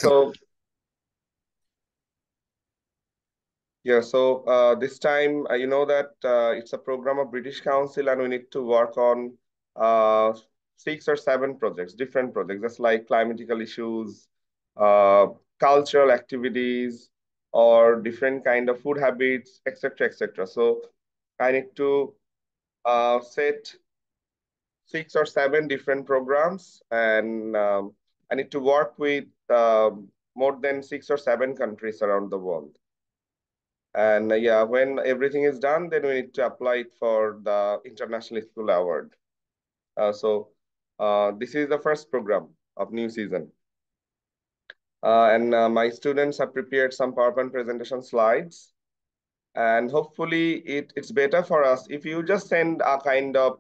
So yeah, so this time you know that it's a program of British Council, and we need to work on uh, 6 or 7 projects, different projects, just like climatical issues, uh, cultural activities, or different kind of food habits, etc., etc. So I need to set 6 or 7 different programs, and I need to work with more than 6 or 7 countries around the world. And yeah, when everything is done, then we need to apply it for the International School Award. This is the first program of new season. And my students have prepared some PowerPoint presentation slides. And hopefully it's better for us if you just send a kind of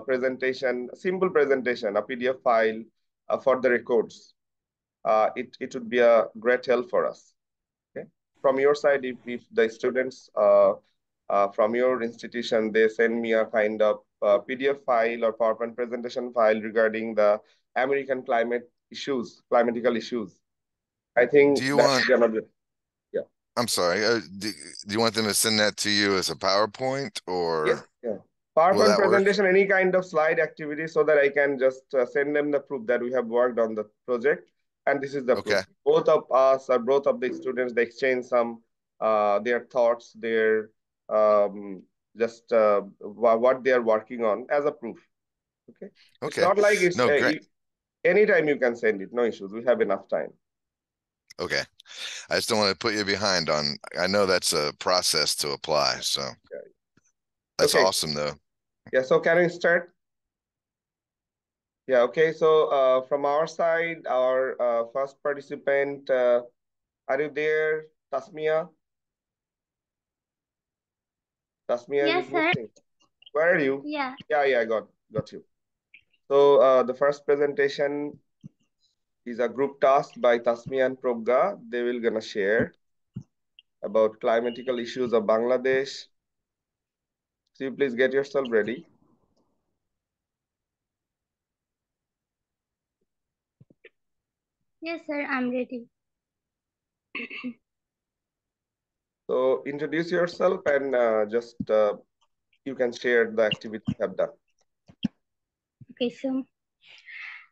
presentation, simple presentation, a PDF file for the records. It would be a great help for us. Okay. From your side, if the students from your institution, they send me a kind of PDF file or PowerPoint presentation file regarding the American climate issues, climatical issues. I Do think you that's want, gonna be, yeah. I'm sorry, do you want them to send that to you as a PowerPoint Yes, or yeah. will PowerPoint that work? presentation, any kind of slide activity so that I can just send them the proof that we have worked on the project. And this is the proof. Okay. Both of us or both of the students, they exchange some their thoughts, their just what they are working on as a proof. Okay. It's Okay. not like it's No, great. anytime you can send it, no issues. We have enough time. Okay. I just don't want to put you behind on, I know that's a process to apply. So Yeah. that's Okay. awesome though. Yeah. So can we start? Yeah. Okay. So from our side, our first participant, are you there, Tasmia? Tasmia Yes, is sir. missing. Where are you? Yeah. Yeah, I got you. So the first presentation is a group task by Tasmia and Progga. They will gonna share about climatical issues of Bangladesh. So you please get yourself ready. Yes, sir. I'm ready. So introduce yourself and just you can share the activity you have done. Okay, so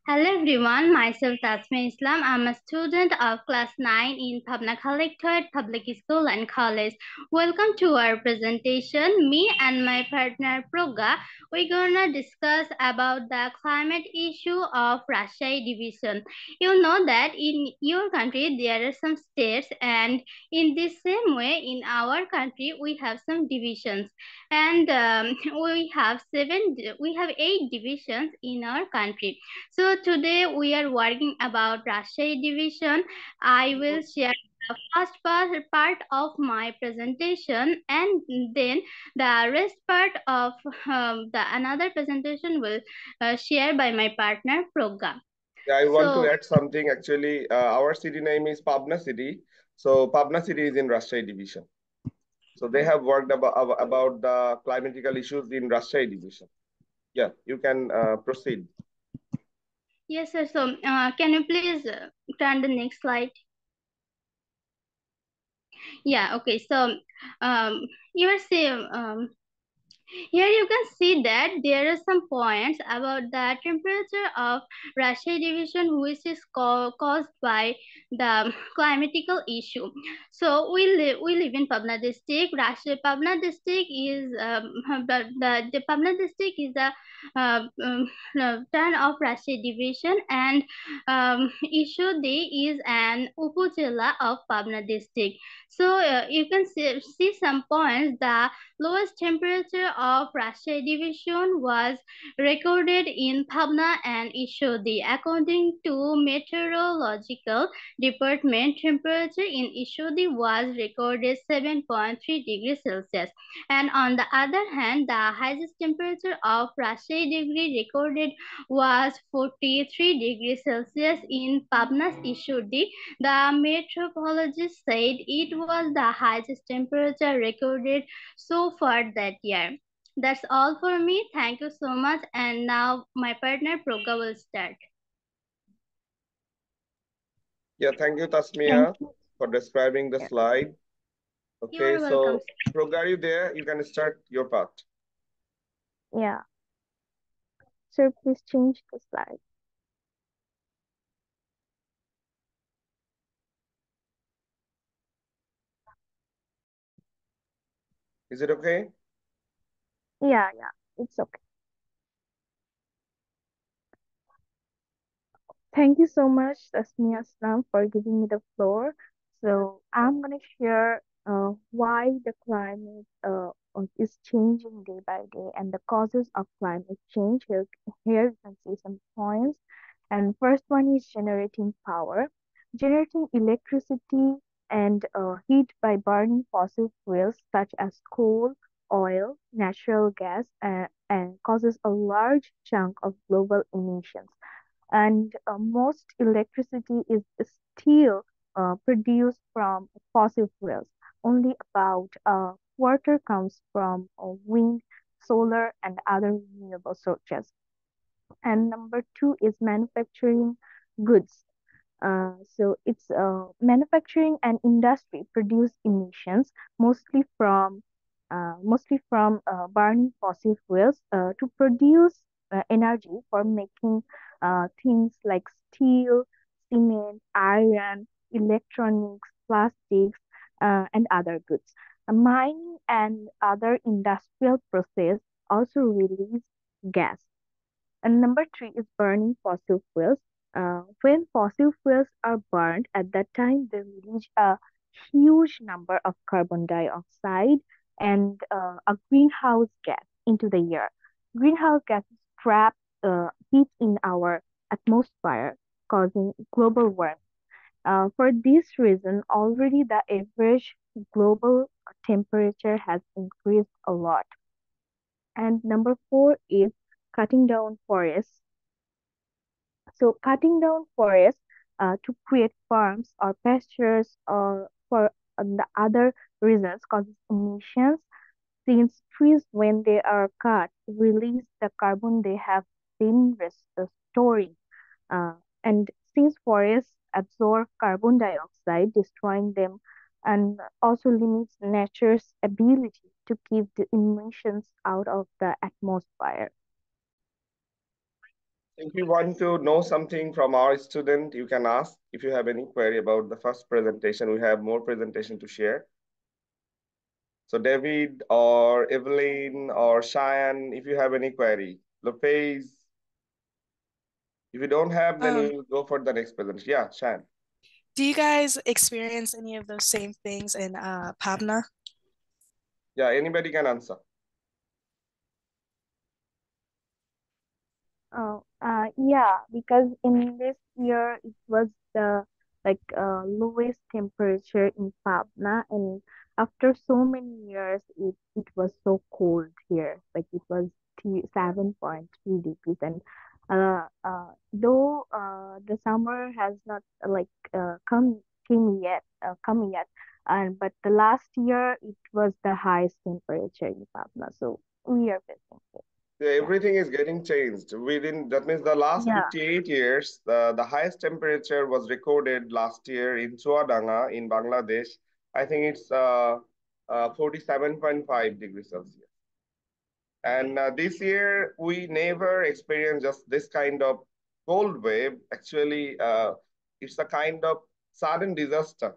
hello everyone, myself Tasma Islam. I'm a student of class 9 in Pabna Collectorate Public School and College. Welcome to our presentation. Me and my partner Proga, we're gonna discuss about the climate issue of Rajshahi division. You know that in your country there are some states, and in the same way in our country we have some divisions, and we have 8 divisions in our country. So today we are working about Rajshahi division. I will share the first part of my presentation, and then the rest part of the another presentation will share by my partner Proga. Yeah, I want to So add something. Actually, our city name is Pabna City. So Pabna City is in Rajshahi division. So they have worked about the climatical issues in Rajshahi division. Yeah, you can proceed. yes, sir. So can you please turn the next slide? Yeah. Okay. So you are saying here you can see that there are some points about the temperature of Rajshahi division which is caused by the climatical issue. So we live in Pabna district. Pabna district is the Pabna district is the turn of Rajshahi division, and Ishodi is an upuzilla of Pabna district. So you can see some points. The lowest temperature of Rajshahi division was recorded in Pabna and Ishodi. According to meteorological department, temperature in Ishodi was recorded 7.3 degrees Celsius. And on the other hand, the highest temperature of Rajshahi degree recorded was 43 degrees Celsius in Pabna's Ishodi. The meteorologist said it was the highest temperature recorded so far that year. That's all for me. Thank you so much. And now my partner Proga will start. Yeah, thank you, Thank Tasmia, you. for describing the Yeah. slide. You Okay, are welcome. so Progar, you there? You can start your part. Yeah. Sir, please change the slide. Is it okay? Yeah, it's okay. Thank you so much, Tasmia Aslam, for giving me the floor. So I'm gonna share why the climate is changing day by day and the causes of climate change. Here you can see some points. And first one is generating power. Generating electricity and heat by burning fossil fuels such as coal, oil, natural gas, and causes a large chunk of global emissions, and most electricity is still produced from fossil fuels. Only about a quarter comes from wind, solar, and other renewable sources. And number two is manufacturing goods. So it's manufacturing and industry produce emissions mostly from burning fossil fuels to produce energy for making things like steel, cement, iron, electronics, plastics, and other goods. Mining and other industrial process also release gas. And number three is burning fossil fuels. When fossil fuels are burned, at that time they release a huge number of carbon dioxide and a greenhouse gas into the air. Greenhouse gases trap heat in our atmosphere, causing global warming. For this reason, already the average global temperature has increased a lot. And number four is cutting down forests. So cutting down forests to create farms or pastures or for the other reasons causes emissions, since trees when they are cut release the carbon they have been storing. Uh, and since forests absorb carbon dioxide, destroying them and also limits nature's ability to keep the emissions out of the atmosphere. If you want to know something from our student, you can ask if you have any query about the first presentation. We have more presentation to share. So David or Evelyn or Cheyenne, if you have any query. Lopez, if you don't have, then we will go for the next presentation. Yeah, Cheyenne. Do you guys experience any of those same things in Pabna? Yeah, anybody can answer. Yeah, because in this year it was the lowest temperature in Pabna, and after so many years, it was so cold here. Like it was 7.3 degrees, and though the summer has not come yet, and but the last year it was the highest temperature in Pabna, so we are facing it. Yeah, everything is getting changed. That means the last Yeah. 58 years, the highest temperature was recorded last year in Chuadanga in Bangladesh. I think it's 47.5 degrees Celsius. And this year, we never experienced just this kind of cold wave. Actually, it's a kind of sudden disaster.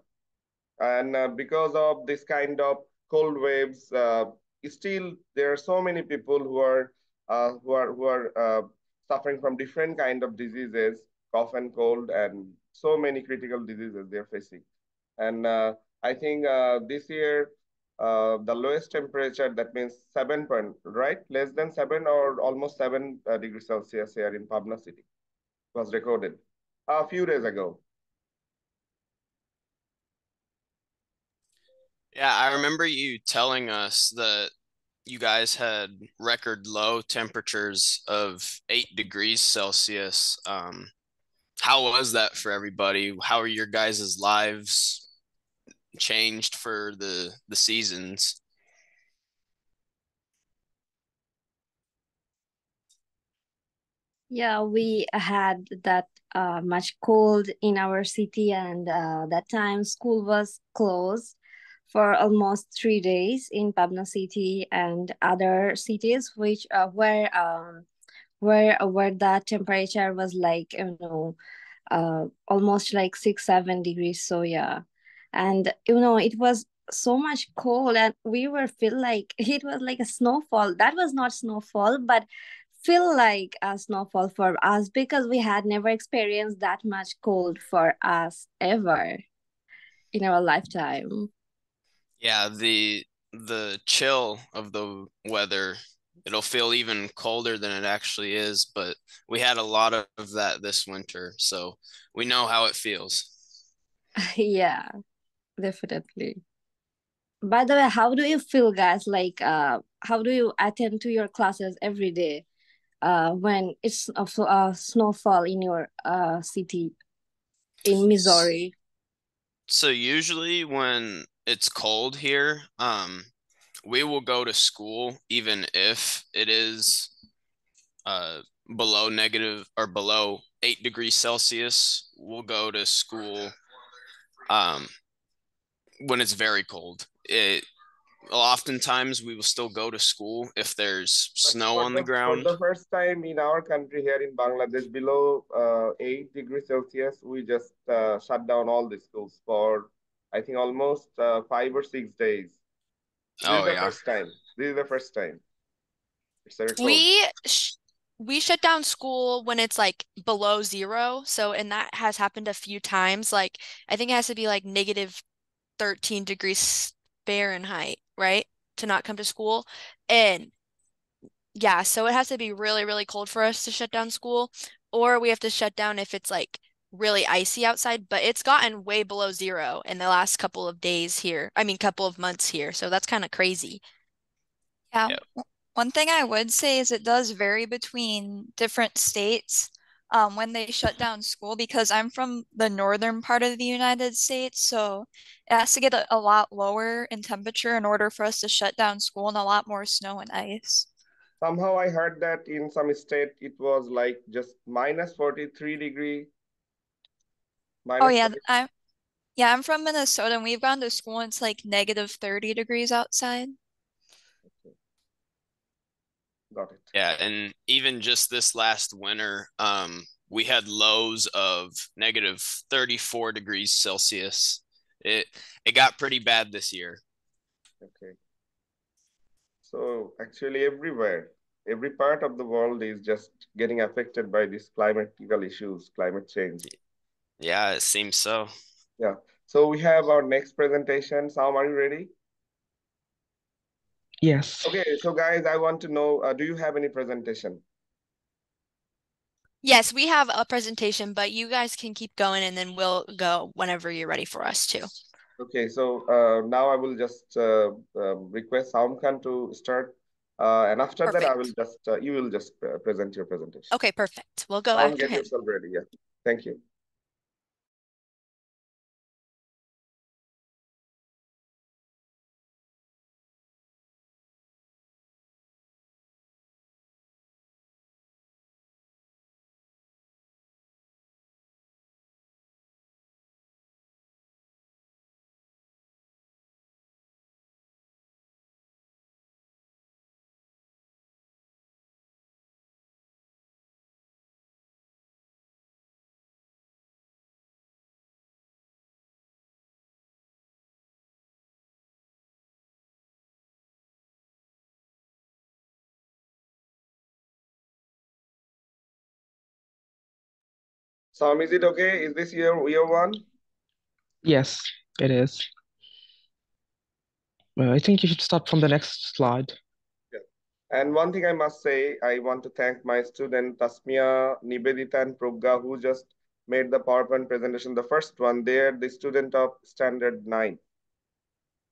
And because of this kind of cold waves, still there are so many people who are suffering from different kind of diseases, cough and cold, and so many critical diseases they're facing. And I think this year the lowest temperature, that means 7 point, right? Less than 7 or almost 7 degrees Celsius here in Pabna city was recorded a few days ago. Yeah, I remember you telling us that you guys had record low temperatures of 8 degrees Celsius. How was that for everybody? How are your guys' lives changed for the seasons? Yeah, we had that much cold in our city, and that time school was closed for almost 3 days in Pabna City and other cities, which where the temperature was like, almost like 6 7 degrees. So yeah, and it was so much cold, and we were feel like it was like a snowfall. That was not snowfall, but feel like a snowfall for us because we had never experienced that much cold for us ever in our lifetime. Yeah, the chill of the weather, it'll feel even colder than it actually is, but we had a lot of that this winter, so we know how it feels. Yeah, definitely. By the way, how do you feel, guys? Like, how do you attend to your classes every day? When it's snowfall in your city in Missouri. So usually when it's cold here, we will go to school even if it is below negative or below 8 degrees Celsius. We'll go to school when it's very cold. Oftentimes we will still go to school if there's snow on the For ground. the first time in our country here in Bangladesh, below 8 degrees Celsius, we just shut down all the schools for, I think, almost 5 or 6 days. This is Oh the yeah. first time. This is the first time. It's a record. We shut down school when it's like below zero. So, and that has happened a few times. Like, I think it has to be like negative 13 degrees Fahrenheit, right? To not come to school. And yeah, so it has to be really, really cold for us to shut down school, or we have to shut down if it's like really icy outside, but it's gotten way below zero in the last couple of days here. I mean, couple of months here. So that's kind of crazy. Yeah. Yep. One thing I would say is it does vary between different states when they shut down school, because I'm from the northern part of the United States, so it has to get a lot lower in temperature in order for us to shut down school, and a lot more snow and ice. Somehow I heard that in some state it was like just minus 43 degree. Oh Minus yeah, 40. I'm from Minnesota, and we've gone to school and it's like negative 30 degrees outside. Got it. Yeah, and even just this last winter, we had lows of negative 34 degrees Celsius. It got pretty bad this year. Okay. So actually everywhere, every part of the world is just getting affected by these climatical issues, climate change. Yeah, it seems so. Yeah. So we have our next presentation. Sam, are you ready? Yes. Okay, so guys, I want to know, do you have any presentation? Yes, we have a presentation, but you guys can keep going and then we'll go whenever you're ready for us to. Okay, so now I will just request Saum Khan to start. And after that, I will just, you will just present your presentation. Okay, perfect. We'll go Saum, after get him. yourself ready. Yeah. Thank you. Sam, is it okay? Is this year one? Yes, it is. Well, I think you should start from the next slide. Yeah. And one thing I must say, I want to thank my student Tasmia, Nivedita, and Progga, who just made the PowerPoint presentation. The first one, they're the student of standard 9.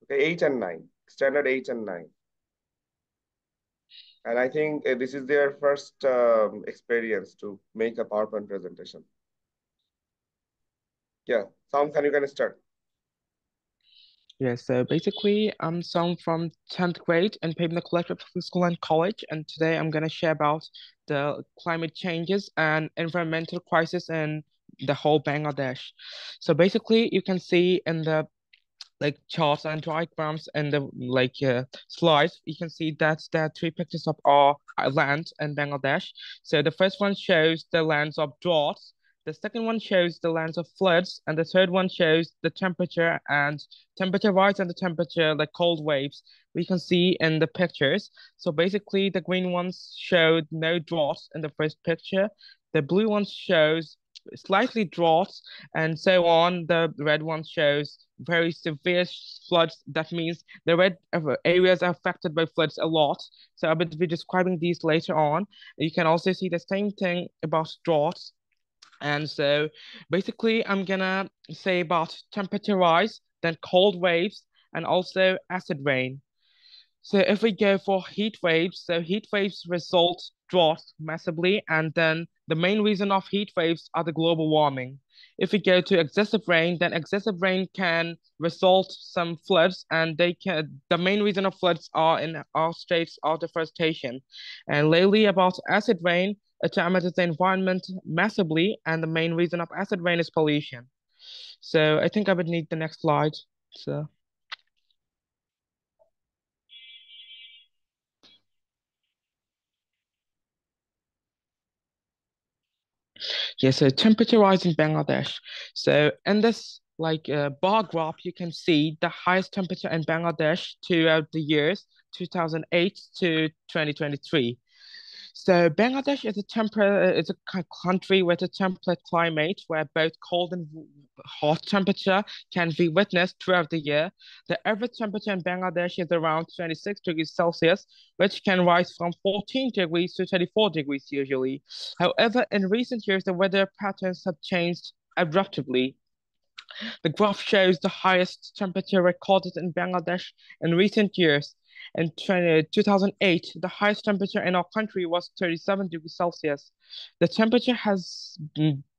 Okay, 8 and 9, standard 8 and 9. And I think this is their first experience to make a PowerPoint presentation. Yeah, Sam, you can start. Yes, so basically, I'm Song from 10th grade in Pabna Collective School and College, and today I'm going to share about the climate changes and environmental crisis in the whole Bangladesh. So basically, you can see in the like charts and diagrams and the slides, you can see that there are three pictures of our land in Bangladesh. So the first one shows the lands of droughts, the second one shows the lands of floods, and the third one shows the temperature and temperature rise and the temperature like cold waves we can see in the pictures. So basically the green ones showed no droughts in the first picture, the blue ones shows slightly droughts, and so on. The red one shows very severe floods. That means the red areas are affected by floods a lot. So I will be describing these later on. You can also see the same thing about droughts. And so basically I'm gonna say about temperature rise, then cold waves, and also acid rain. So if we go for heat waves, so heat waves result droughts massively, and then the main reason of heat waves are the global warming. If we go to excessive rain, then excessive rain can result some floods, and the main reason of floods are in our states are deforestation. And lately about acid rain, it damages the environment massively, and the main reason of acid rain is pollution. So I think I would need the next slide. So. Yeah, so temperature rise in Bangladesh. So in this bar graph, you can see the highest temperature in Bangladesh throughout the years 2008 to 2023. So Bangladesh is a country with a temperate climate where both cold and hot temperature can be witnessed throughout the year. The average temperature in Bangladesh is around 26 degrees Celsius, which can rise from 14 degrees to 34 degrees usually. However, in recent years, the weather patterns have changed abruptly. The graph shows the highest temperature recorded in Bangladesh in recent years. In 2008, the highest temperature in our country was 37 degrees Celsius. The temperature has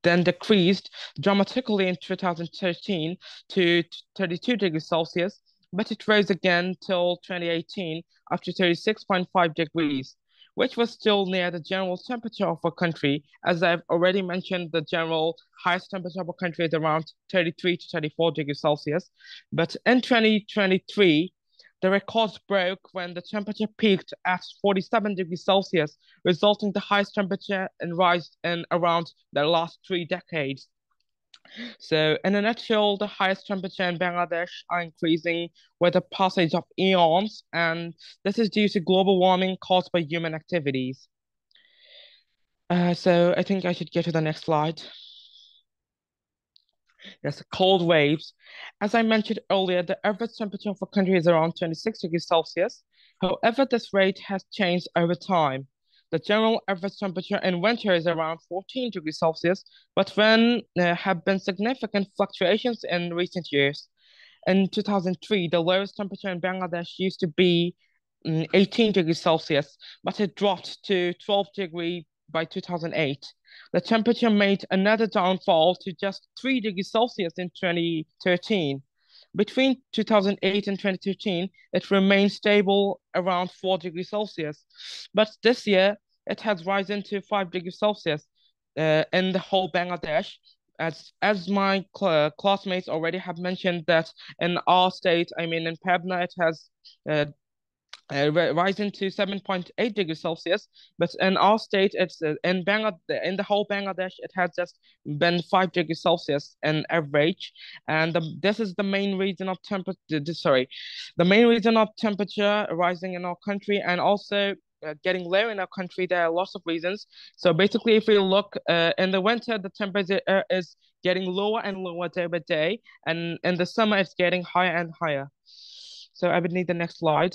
then decreased dramatically in 2013 to 32 degrees Celsius, but it rose again till 2018 up to 36.5 degrees, which was still near the general temperature of our country. As I've already mentioned, the general highest temperature of our country is around 33 to 34 degrees Celsius. But in 2023, the records broke when the temperature peaked at 47 degrees Celsius, resulting the highest temperature and rise in around the last 3 decades. So in a nutshell, the highest temperature in Bangladesh are increasing with the passage of eons, and this is due to global warming caused by human activities. So I think I should get to the next slide. Yes, cold waves. As I mentioned earlier, the average temperature of a country is around 26 degrees Celsius. However, this rate has changed over time. The general average temperature in winter is around 14 degrees Celsius, but when there have been significant fluctuations in recent years. In 2003, the lowest temperature in Bangladesh used to be 18 degrees Celsius, but it dropped to 12 degrees by 2008. The temperature made another downfall to just 3 degrees Celsius in 2013. Between 2008 and 2013, it remained stable around 4 degrees Celsius. But this year, it has risen to 5 degrees Celsius in the whole Bangladesh. As my classmates already have mentioned that in our state, I mean in Pabna, it has risen to 7.8 degrees Celsius, but in our state, it's in the whole Bangladesh, it has just been 5 degrees Celsius in average, and this is the main reason of the main reason of temperature rising in our country, and also getting low in our country. There are lots of reasons. So basically, if we look in the winter, the temperature is getting lower and lower day by day, and in the summer, it's getting higher and higher. So I would need the next slide.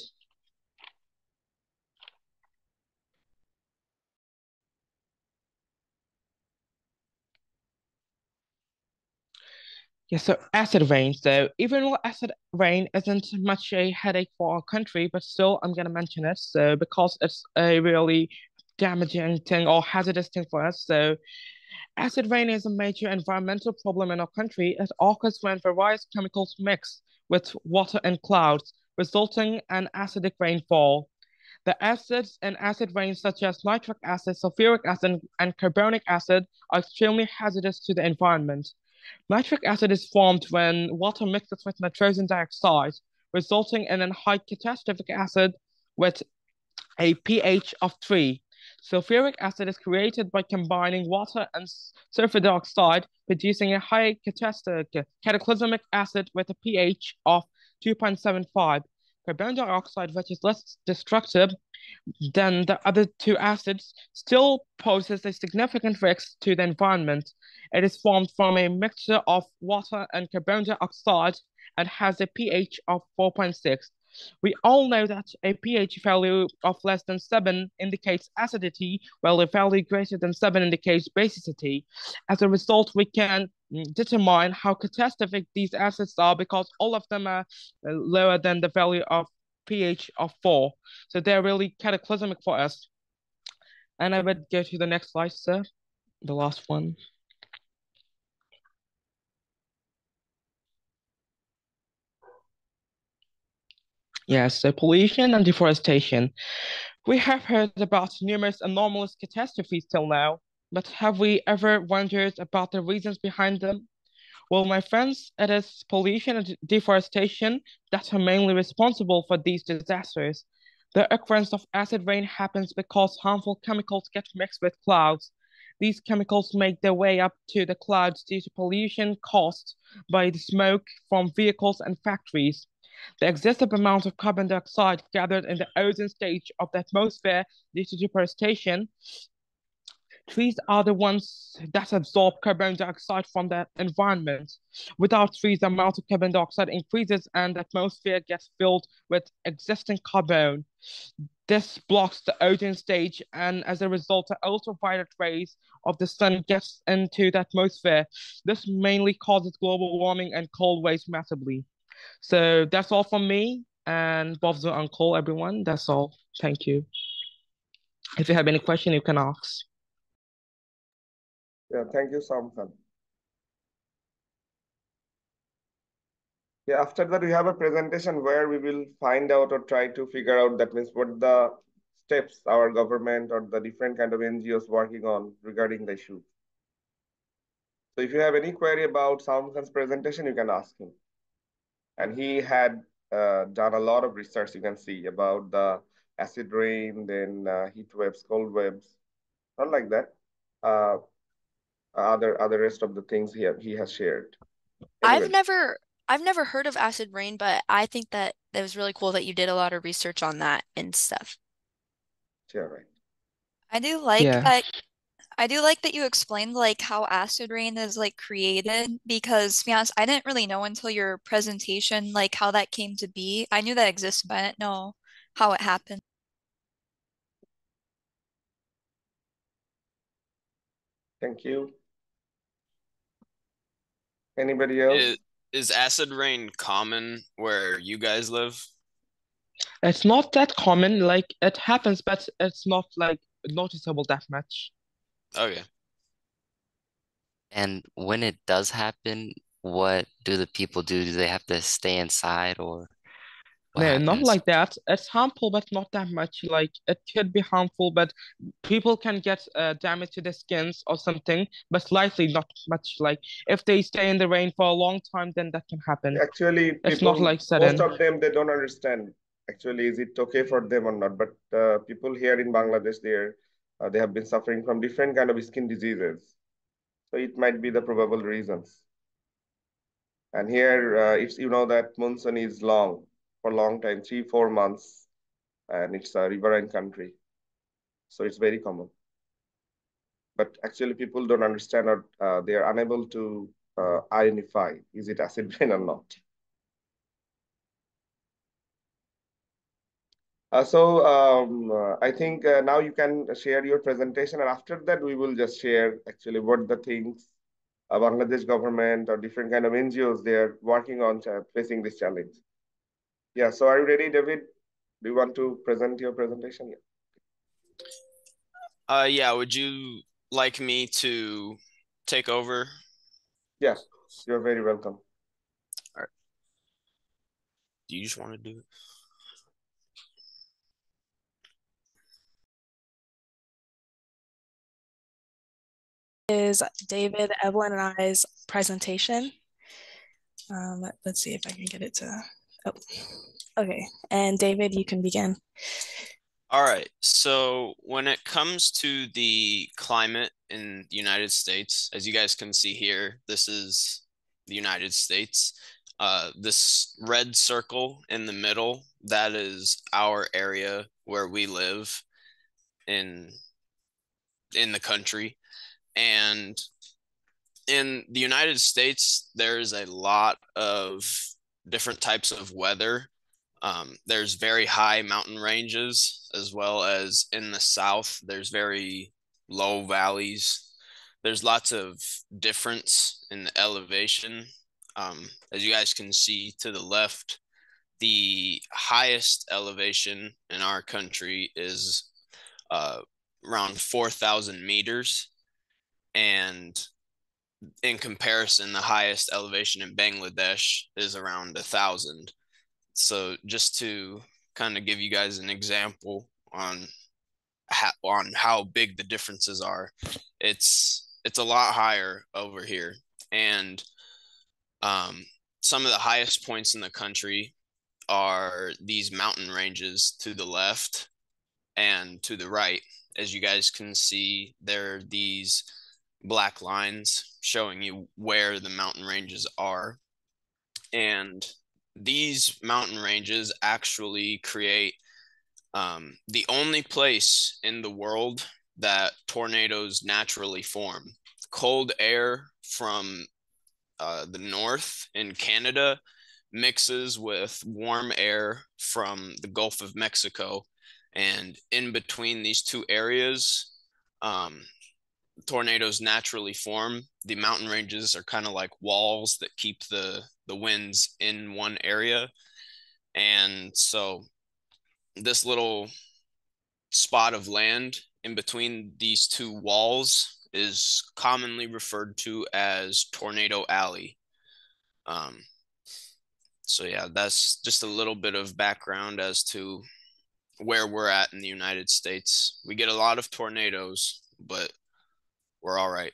Yeah, so acid rain. So even though acid rain isn't much a headache for our country, but still I'm gonna mention it. So because it's a really damaging thing or hazardous thing for us. So acid rain is a major environmental problem in our country. It occurs when various chemicals mix with water and clouds, resulting in acidic rainfall. The acids in acid rain, such as nitric acid, sulfuric acid, and carbonic acid, are extremely hazardous to the environment. Nitric acid is formed when water mixes with nitrogen dioxide, resulting in a high catastrophic acid with a pH of 3. Sulfuric acid is created by combining water and sulfur dioxide, producing a high cataclysmic acid with a pH of 2.75. Carbon dioxide, which is less destructive than the other two acids, still poses a significant risk to the environment. It is formed from a mixture of water and carbon dioxide and has a pH of 4.6. We all know that a pH value of less than 7 indicates acidity, while a value greater than 7 indicates basicity. As a result, we can determine how catastrophic these acids are because all of them are lower than the value of pH of 4. So they're really cataclysmic for us. And I would go to the next slide, sir. The last one. Yes, so pollution and deforestation. We have heard about numerous anomalous catastrophes till now, but have we ever wondered about the reasons behind them? Well, my friends, it is pollution and deforestation that are mainly responsible for these disasters. The occurrence of acid rain happens because harmful chemicals get mixed with clouds. These chemicals make their way up to the clouds due to pollution caused by the smoke from vehicles and factories. The excessive amount of carbon dioxide gathered in the ozone stage of the atmosphere due to deforestation. Trees are the ones that absorb carbon dioxide from the environment. Without trees, the amount of carbon dioxide increases and the atmosphere gets filled with existing carbon. This blocks the ozone stage, and as a result, the ultraviolet rays of the sun gets into the atmosphere. This mainly causes global warming and cold waves massively. So that's all from me, and Bob's uncle, everyone. That's all. Thank you. If you have any question, you can ask. Yeah, thank you, Samkhan. Yeah, after that, we have a presentation where we will find out or try to figure out, that means what the steps our government or the different kind of NGOs working on regarding the issue. So if you have any query about Samkhan's presentation, you can ask him. And he had done a lot of research, you can see, about the acid rain, then heat waves, cold waves, not like that. Other rest of the things he has shared. Anyway. I've never heard of acid rain, but I think that it was really cool that you did a lot of research on that and stuff. Yeah, right. I do like Yeah. that. I do like that you explained like how acid rain is like created because to be honest, I didn't really know until your presentation like how that came to be. I knew that existed, but I didn't know how it happened. Thank you. Anybody else? Is acid rain common where you guys live? It's not that common, like it happens, but it's not like noticeable that much. Okay. And when it does happen, what do the people do? Do they have to stay inside or what No, not happens? like that. It's harmful, but not that much. Like it could be harmful, but people can get damage to their skins or something, but slightly, not much. Like if they stay in the rain for a long time, then that can happen. Actually, It's not people, like sudden. most of them, they don't understand. Actually, is it okay for them or not? But people here in Bangladesh, they have been suffering from different kind of skin diseases. So it might be the probable reasons. And here, it's, you know, that monsoon is long, for a long time, 3-4 months, and it's a riverine country. So it's very common. But actually people don't understand, or they are unable to identify, is it acid rain or not. I think now you can share your presentation, and after that we will just share actually what the things Bangladesh government or different kind of NGOs they are working on facing this challenge. Yeah, so are you ready, David? Do you want to present your presentation? Yeah, would you like me to take over? Yeah, you're very welcome. All right. Do you just want to do it? is David, Evelyn, and I's presentation. Let's see if I can get it to, oh, okay. And David, you can begin. All right. So when it comes to the climate in the United States, as you guys can see here, this is the United States. This red circle in the middle, that is our area where we live in the country. And in the United States, there's a lot of different types of weather. There's very high mountain ranges, as well as in the south, there's very low valleys. There's lots of difference in the elevation. As you guys can see to the left, the highest elevation in our country is around 4,000 meters. And in comparison, the highest elevation in Bangladesh is around 1,000. So just to kind of give you guys an example on how big the differences are, it's a lot higher over here. And some of the highest points in the country are these mountain ranges to the left and to the right. As you guys can see, there are these black lines showing you where the mountain ranges are. And these mountain ranges actually create the only place in the world that tornadoes naturally form. Cold air from the north in Canada mixes with warm air from the Gulf of Mexico. And in between these two areas, tornadoes naturally form. The mountain ranges are kind of like walls that keep the winds in one area. And so this little spot of land in between these two walls is commonly referred to as Tornado Alley. So yeah, that's just a little bit of background as to where we're at in the United States. We get a lot of tornadoes, but we're all right.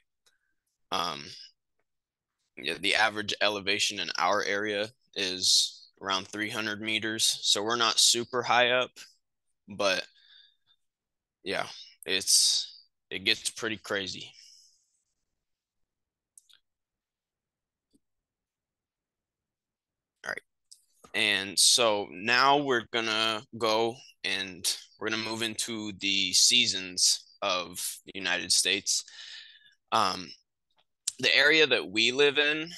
Yeah, the average elevation in our area is around 300 meters. So we're not super high up, but yeah, it gets pretty crazy. All right. And so now we're gonna go and we're gonna move into the seasons of the United States. The area that we live in,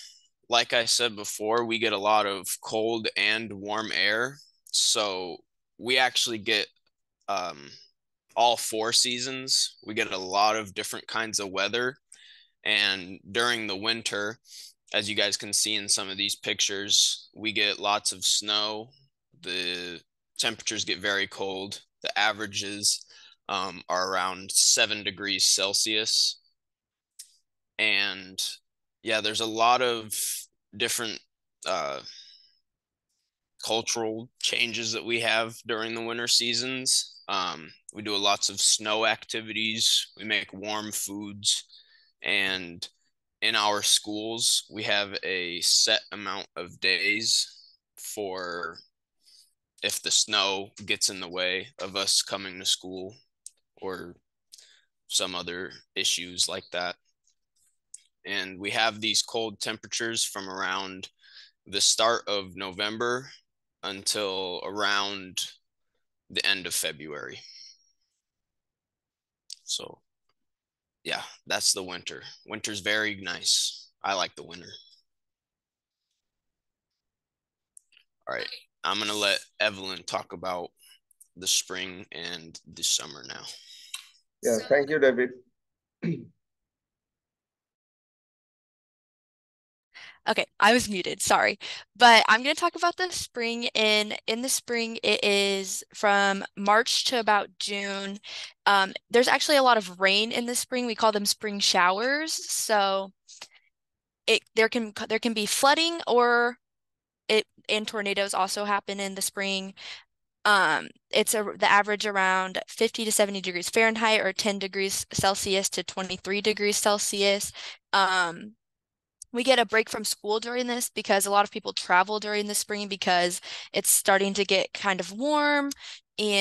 like I said before, we get a lot of cold and warm air. So we actually get all 4 seasons. We get a lot of different kinds of weather. And during the winter, as you guys can see in some of these pictures, we get lots of snow. The temperatures get very cold. The averages are around 7 degrees Celsius. And yeah, there's a lot of different cultural changes that we have during the winter seasons. We do lots of snow activities. We make warm foods. And in our schools, we have a set amount of days for if the snow gets in the way of us coming to school or some other issues like that. And we have these cold temperatures from around the start of November until around the end of February. So yeah, that's the winter. Winter's very nice. I like the winter. All right, I'm gonna let Evelyn talk about the spring and the summer now. Yeah, thank you, David. Okay, I was muted, sorry. But I'm going to talk about the spring. In the spring, it is from March to about June. There's actually a lot of rain in the spring. We call them spring showers. So there can be flooding and tornadoes also happen in the spring. It's the average around 50 to 70 degrees Fahrenheit or 10 degrees Celsius to 23 degrees Celsius. We get a break from school during this because a lot of people travel during the spring because it's starting to get kind of warm